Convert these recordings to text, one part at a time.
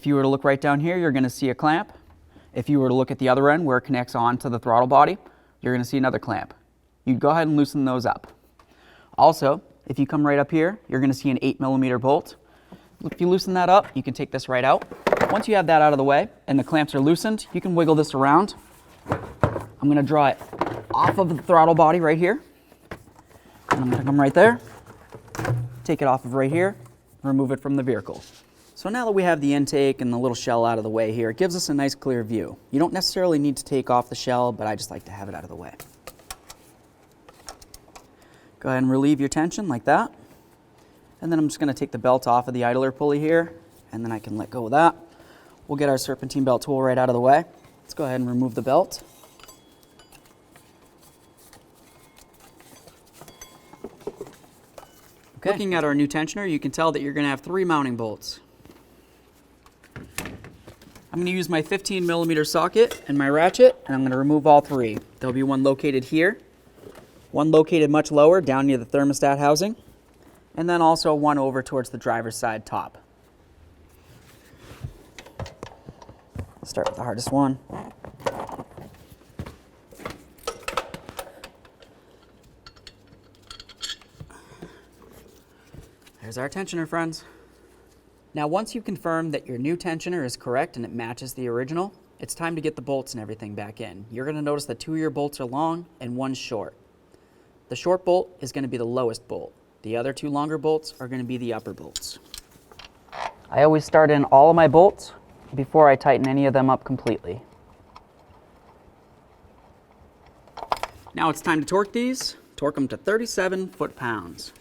If you were to look right down here, you're going to see a clamp. If you were to look at the other end where it connects on to the throttle body, you're going to see another clamp. You'd go ahead and loosen those up. Also, if you come right up here, you're going to see an 8mm bolt. If you loosen that up, you can take this right out. Once you have that out of the way and the clamps are loosened, you can wiggle this around. I'm going to draw it off of the throttle body right here. And I'm going to come right there, take it off of right here, remove it from the vehicle. So now that we have the intake and the little shell out of the way here, it gives us a nice clear view. You don't necessarily need to take off the shell, but I just like to have it out of the way. Go ahead and relieve your tension like that. And then I'm just going to take the belt off of the idler pulley here, and then I can let go of that. We'll get our serpentine belt tool right out of the way. Let's go ahead and remove the belt. Okay. Looking at our new tensioner, you can tell that you're going to have 3 mounting bolts. I'm going to use my 15mm socket and my ratchet, and I'm going to remove all 3. There'll be one located here, one located much lower down near the thermostat housing, and then also one over towards the driver's side top. Let's start with the hardest one. There's our tensioner, friends. Now, once you've confirmed that your new tensioner is correct and it matches the original, it's time to get the bolts and everything back in. You're going to notice that 2 of your bolts are long and 1's short. The short bolt is going to be the lowest bolt. The other 2 longer bolts are going to be the upper bolts. I always start in all of my bolts before I tighten any of them up completely. Now it's time to torque these. Torque them to 37 foot-pounds.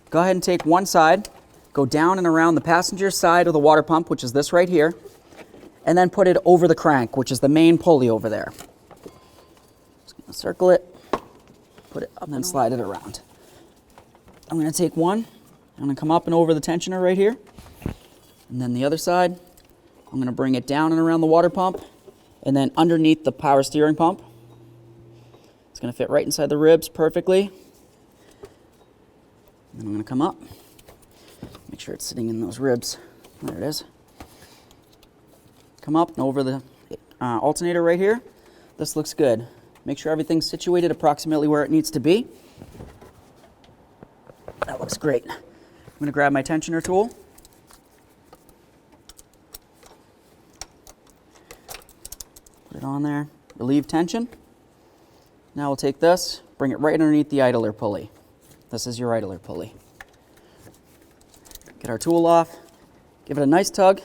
Go ahead and take one side, go down and around the passenger side of the water pump, which is this right here, and then put it over the crank, which is the main pulley over there. Just gonna circle it, put it up, and then slide it around. I'm gonna take one, I'm gonna come up and over the tensioner right here, and then the other side, I'm gonna bring it down and around the water pump, and then underneath the power steering pump. It's gonna fit right inside the ribs perfectly. Then I'm going to come up, make sure it's sitting in those ribs. There it is. Come up and over the alternator right here. This looks good. Make sure everything's situated approximately where it needs to be. That looks great. I'm going to grab my tensioner tool. Put it on there. Relieve tension. Now we'll take this, bring it right underneath the idler pulley. This is your idler pulley. Get our tool off, give it a nice tug,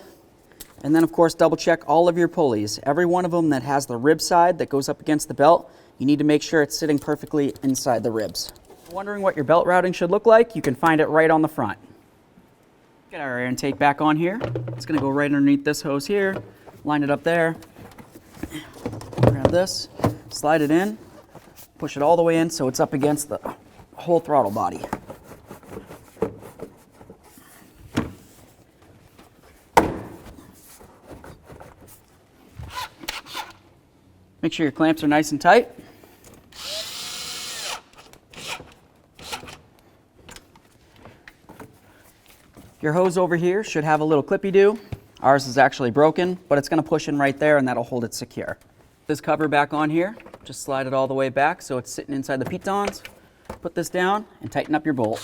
and then of course double check all of your pulleys. Every one of them that has the rib side that goes up against the belt, you need to make sure it's sitting perfectly inside the ribs. Wondering what your belt routing should look like? You can find it right on the front. Get our air intake back on here. It's going to go right underneath this hose here, line it up there, grab this, slide it in, push it all the way in so it's up against the whole throttle body. Make sure your clamps are nice and tight. Your hose over here should have a little clippy-do. Ours is actually broken, but it's going to push in right there and that'll hold it secure. This cover back on here, just slide it all the way back so it's sitting inside the pitons. Put this down and tighten up your bolt.